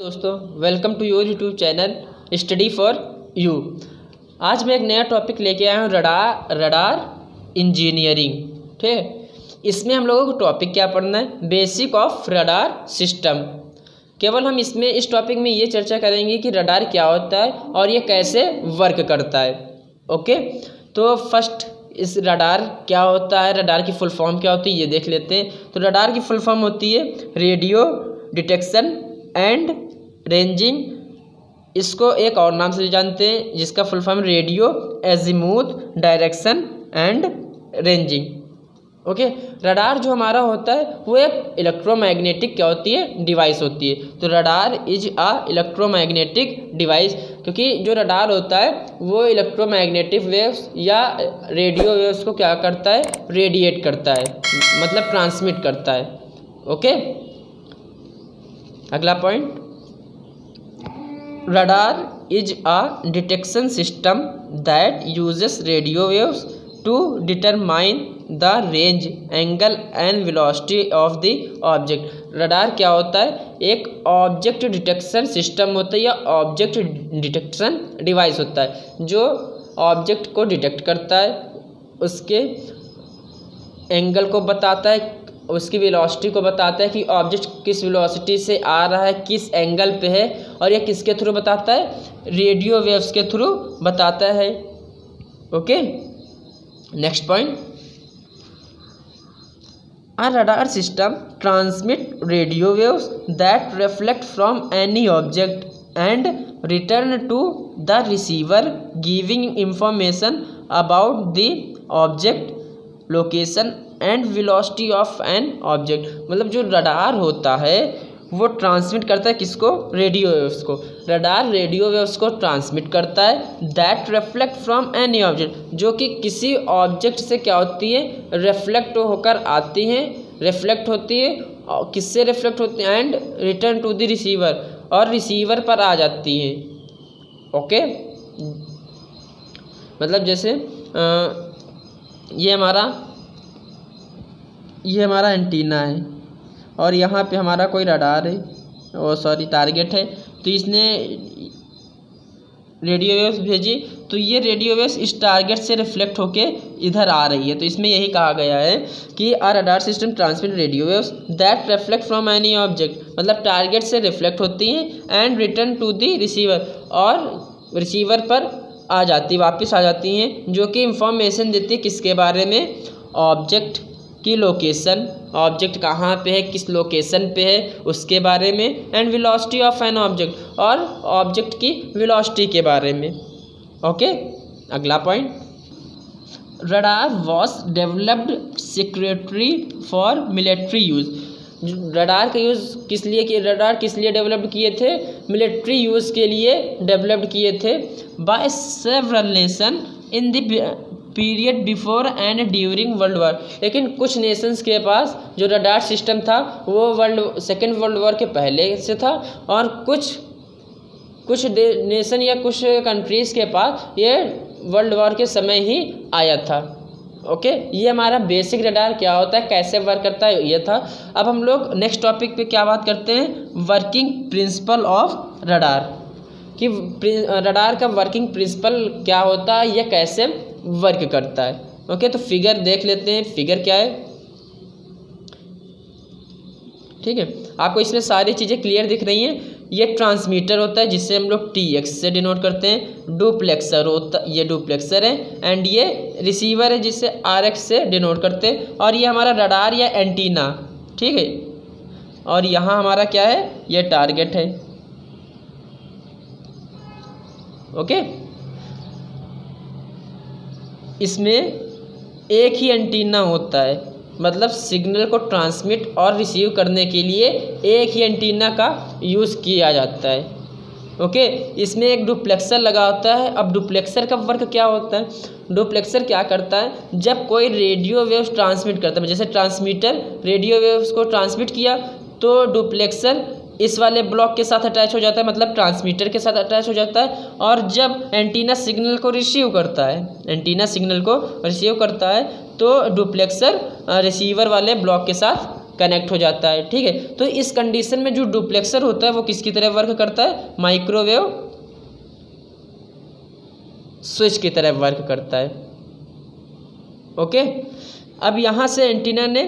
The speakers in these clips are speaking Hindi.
दोस्तों, welcome to your YouTube channel study for you. आज मैं एक नया टॉपिक लेके आया हूँ, रडार इंजीनियरिंग। ठीक है, इसमें हम लोगों को टॉपिक क्या पढ़ना है, बेसिक ऑफ रडार सिस्टम। केवल हम इसमें इस टॉपिक में ये चर्चा करेंगे कि रडार क्या होता है और ये कैसे वर्क करता है। ओके, तो फर्स्ट इस रडार क्या होता है, रडार की फुल फॉर्म क्या होती है ये देख लेते हैं। तो रडार की फुल फॉर्म होती है रेडियो डिटेक्शन एंड रेंजिंग। इसको एक और नाम से जानते हैं जिसका full form radio azimuth direction and ranging. Okay, radar जो हमारा होता है वो एक इलेक्ट्रोमैग्नेटिक क्या होती है, डिवाइस होती है। तो radar is a electromagnetic device, क्योंकि जो रडार होता है वो इलेक्ट्रोमैग्नेटिक वेव्स या रेडियो वेव्स को क्या करता है, रेडिएट करता है, मतलब ट्रांसमिट करता है। ओके, अगला point, radar is a detection system that uses radio waves to determine the range, angle and velocity of the object. Radar क्या होता है, एक ऑब्जेक्ट डिटेक्शन सिस्टम होता है या ऑब्जेक्ट डिटेक्शन डिवाइस होता है जो ऑब्जेक्ट को डिटेक्ट करता है, उसके एंगल को बताता है, उसकी वेलोसिटी को बताता है कि ऑब्जेक्ट किस वेलोसिटी से आ रहा है, किस एंगल पे है, और यह किसके थ्रू बताता है, रेडियो वेव्स के थ्रू बताता है। Okay, next point, a radar system transmit radio waves that reflect from any object and return to the receiver giving information about the object location and velocity of an object. मतलब जो रडार होता है वो ट्रांसमिट करता है किसको, रेडियो वेव्स को। रडार रेडियो वेव्स को ट्रांसमिट करता है that reflect from any object, जो कि किसी ऑब्जेक्ट से क्या होती है, रिफ्लेक्ट होकर आती हैं, रिफ्लेक्ट होती है, किससे रिफ्लेक्ट होती है, and return to the receiver, और रिसीवर पर आ जाती हैं। ओके, मतलब जैसे ये हमारा एंटीना है और यहाँ पे हमारा कोई रडार है, और सॉरी टारगेट है, तो इसने रेडियो वेव्स भेजी, तो ये रेडियो वेव्स इस टारगेट से रिफ्लेक्ट होके इधर आ रही है। तो इसमें यही कहा गया है कि a radar system transmit radio waves that reflect from any object, मतलब टारगेट से रिफ्लेक्ट होती हैं and return to the receiver, और रिसीवर पर आ जाती, वापस आ जाती हैं, जो कि इंफॉर्मेशन देती है किसके बारे में, ऑब्जेक्ट की लोकेशन, ऑब्जेक्ट कहाँ पे है, किस लोकेशन पे है उसके बारे में, and velocity of an object, और ऑब्जेक्ट की वेलोसिटी के बारे में। ओके, अगला point, radar was developed securely for military use. Radar का यूज़ किस लिए किए, रडार किस लिए डेवलप्ड किए थे, मिलिट्री यूज़ के लिए डेवलप्ड किए थे by several nation in the period before and during world war. लेकिन कुछ नेशंस के पास जो रडार सिस्टम था वो सेकेंड वर्ल्ड वॉर के पहले से था, और कुछ नेशन या कुछ कंट्रीज़ के पास ये वर्ल्ड वॉर के समय ही आया था। ओके, ये हमारा बेसिक रडार क्या होता है, कैसे वर्क करता है, ये था। अब हम लोग नेक्स्ट टॉपिक पे क्या बात करते हैं, वर्किंग प्रिंसिपल ऑफ रडार, कि रडार का वर्किंग प्रिंसिपल क्या होता है, यह कैसे वर्क करता है। ओके, तो फिगर देख लेते हैं, फिगर क्या है। ठीक है, आपको इसमें सारी चीज़ें क्लियर दिख रही हैं। ये ट्रांसमीटर होता है जिससे हम लोग TX से डिनोट करते हैं, डुप्लेक्सर होता, ये डुप्लेक्सर है, एंड ये रिसीवर है जिससे RX से डिनोट करते हैं, और ये हमारा रडार या एंटीना। ठीक है, और यहाँ हमारा क्या है, ये टारगेट है। ओके, इसमें एक ही एंटीना होता है, मतलब सिग्नल को ट्रांसमिट और रिसीव करने के लिए एक ही एंटीना का यूज़ किया जाता है। ओके, इसमें एक डुप्लेक्सर लगा होता है। अब डुप्लेक्सर का वर्क क्या होता है, डुप्लेक्सर क्या करता है, जब कोई रेडियो वेव्स ट्रांसमिट करता है, जैसे ट्रांसमीटर रेडियो वेव्स को ट्रांसमिट किया, तो डुप्लेक्सर इस वाले ब्लॉक के साथ अटैच हो जाता है, मतलब ट्रांसमीटर के साथ अटैच हो जाता है। और जब एंटीना सिग्नल को रिसीव करता है, एंटीना सिग्नल को रिसीव करता है, तो डुप्लेक्सर रिसीवर वाले ब्लॉक के साथ कनेक्ट हो जाता है। ठीक है, तो इस कंडीशन में जो डुप्लेक्सर होता है वो किसकी तरह वर्क करता है, माइक्रोवेव स्विच की तरह वर्क करता है। ओके, अब यहाँ से एंटीना ने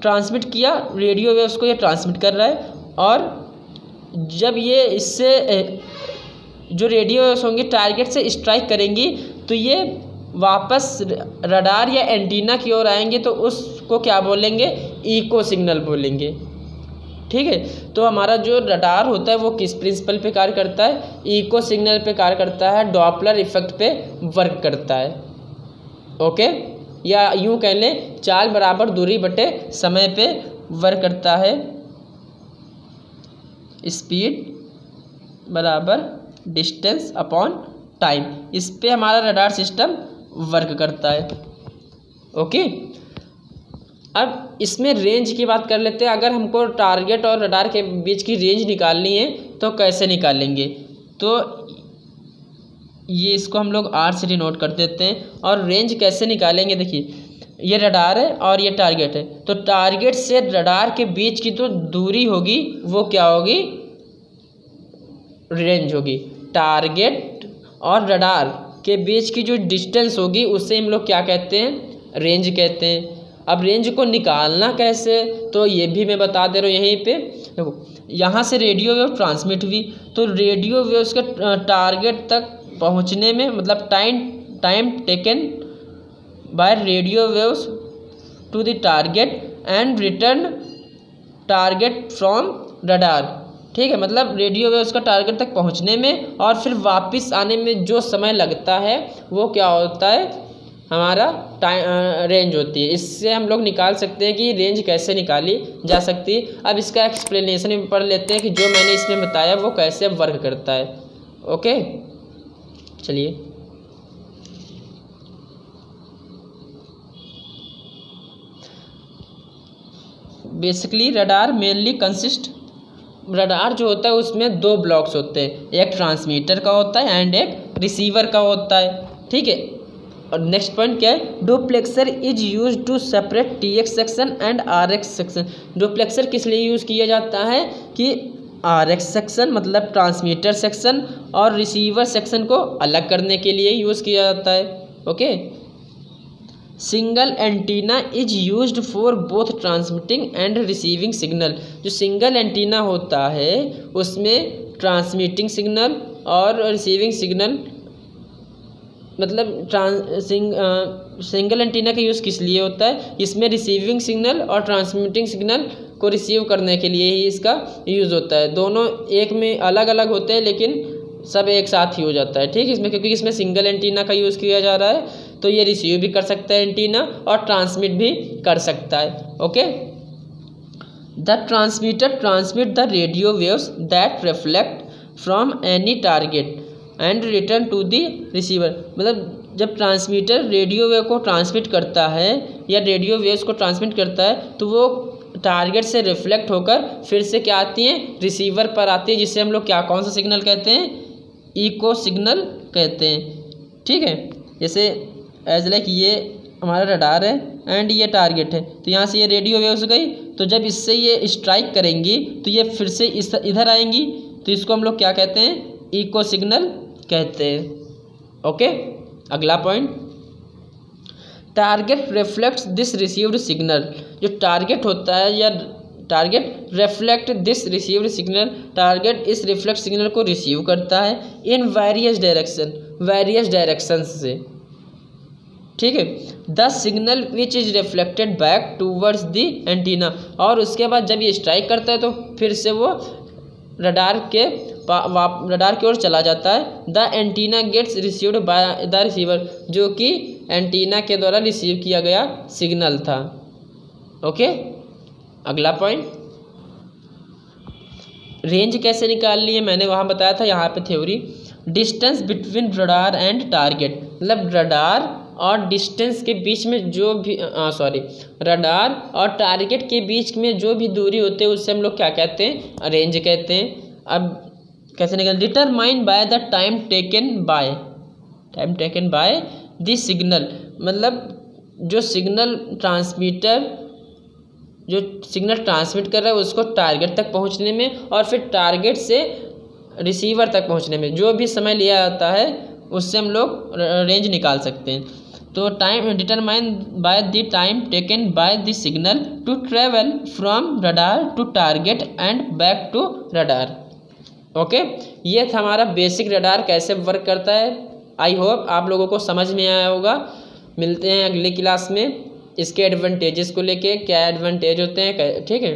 ट्रांसमिट किया, रेडियो वेव्स को ये ट्रांसमिट कर रहा है, और जब ये इससे जो रेडियो वेव्स होंगी टारगेट से स्ट्राइक करेंगी तो ये वापस रडार या एंटीना की ओर आएंगे, तो उसको क्या बोलेंगे, इको सिग्नल बोलेंगे। ठीक है, तो हमारा जो रडार होता है वो किस प्रिंसिपल पे कार्य करता है, इको सिग्नल पे कार्य करता है, डॉपलर इफेक्ट पे वर्क करता है। ओके, या यूँ कह लें चाल बराबर दूरी बटे समय पे वर्क करता है, स्पीड बराबर डिस्टेंस अपॉन टाइम, इस पे हमारा रडार सिस्टम वर्क करता है। ओके, अब इसमें रेंज की बात कर लेते हैं। अगर हमको टारगेट और रडार के बीच की रेंज निकालनी है तो कैसे निकालेंगे, तो ये इसको हम लोग आर से डिनोट कर देते हैं। और रेंज कैसे निकालेंगे, देखिए ये रडार है और ये टारगेट है, तो टारगेट से रडार के बीच की तो दूरी होगी वो क्या होगी, रेंज होगी। टारगेट और रडार के बीच की जो डिस्टेंस होगी उससे हम लोग क्या कहते हैं, रेंज कहते हैं। अब रेंज को निकालना कैसे, तो ये भी मैं बता दे रहा हूँ यहीं पे। देखो यहाँ से रेडियो वेव ट्रांसमिट हुई, तो रेडियो वेव्स के टारगेट तक पहुँचने में मतलब time taken by radio waves to the target and return target from radar. ठीक है, मतलब रेडियो वेव्स का टारगेट तक पहुँचने में और फिर वापस आने में जो समय लगता है वो क्या होता है, हमारा रेंज होती है। इससे हम लोग निकाल सकते हैं कि रेंज कैसे निकाली जा सकती है। अब इसका एक्सप्लेनेशन भी पढ़ लेते हैं कि जो मैंने इसमें बताया वो कैसे वर्क करता है। ओके, चलिए basically radar mainly consist, radar जो होता है उसमें दो ब्लॉक्स होते हैं, एक ट्रांसमीटर का होता है एंड एक रिसीवर का होता है। ठीक है, और नेक्स्ट पॉइंट क्या है, duplexer is use to separate TX section and RX section. Duplexer किस लिए यूज़ किया जाता है कि आरएक्स सेक्शन मतलब ट्रांसमीटर सेक्शन और रिसीवर सेक्शन को अलग करने के लिए यूज़ किया जाता है। Okay, single antenna is used for both transmitting and receiving signal. जो सिंगल एंटीना होता है उसमें ट्रांसमिटिंग सिग्नल और रिसीविंग सिग्नल मतलब सिंगल एंटीना का यूज़ किस लिए होता है, इसमें रिसीविंग सिग्नल और ट्रांसमिटिंग सिग्नल को रिसीव करने के लिए ही इसका यूज़ होता है। दोनों एक में अलग अलग होते हैं लेकिन सब एक साथ ही हो जाता है। ठीक है, इसमें क्योंकि इसमें सिंगल एंटीना का यूज़ किया जा रहा है तो ये रिसीव भी कर सकता है एंटीना और ट्रांसमिट भी कर सकता है। Okay, the transmitter transmit the radio waves that reflect from any target and return to the receiver. मतलब जब ट्रांसमीटर रेडियो वेव को ट्रांसमिट करता है या रेडियो वेव्स को ट्रांसमिट करता है तो वो टारगेट से रिफ्लेक्ट होकर फिर से क्या आती हैं, रिसीवर पर आती है, जिससे हम लोग क्या कौन सा सिग्नल कहते हैं, इको सिग्नल कहते हैं। ठीक है, जैसे एज लाइक ये हमारा रडार है एंड ये टारगेट है, तो यहाँ से ये रेडियो वेव्स गई, तो जब इससे ये स्ट्राइक करेंगी तो ये फिर से इधर आएंगी, तो इसको हम लोग क्या कहते हैं, इको सिग्नल कहते हैं। ओके, अगला point, target reflects this received signal. जो टारगेट होता है या target reflect this received signal, target इस रिफ्लेक्ट सिग्नल को रिसीव करता है इन वेरियस डायरेक्शंस से। ठीक है, the signal which is reflected back towards the antenna, और उसके बाद जब ये स्ट्राइक करता है तो फिर से वो रडार की ओर चला जाता है। The antenna gets received by the receiver, जो कि एंटीना के द्वारा रिसीव किया गया सिग्नल था। ओके, अगला पॉइंट, रेंज कैसे निकालनी है मैंने वहाँ बताया था, यहाँ पे theory, distance between radar and target, मतलब रडार और डिस्टेंस के बीच में जो भी रडार और टारगेट के बीच में जो भी दूरी होती है उससे हम लोग क्या कहते हैं, रेंज कहते हैं। अब कैसे निकल, determine by the time taken by the signal, मतलब जो सिग्नल ट्रांसमीटर जो सिग्नल ट्रांसमिट कर रहा है उसको टारगेट तक पहुंचने में और फिर टारगेट से रिसीवर तक पहुंचने में जो भी समय लिया जाता है उससे हम लोग रेंज निकाल सकते हैं। तो time determine by the time taken by the signal to travel from radar to target and back to radar. Okay, ये था हमारा बेसिक रडार कैसे वर्क करता है। आई होप आप लोगों को समझ में आया होगा। मिलते हैं अगली क्लास में इसके एडवांटेजेस को लेके, क्या एडवांटेज होते हैं, ठीक है।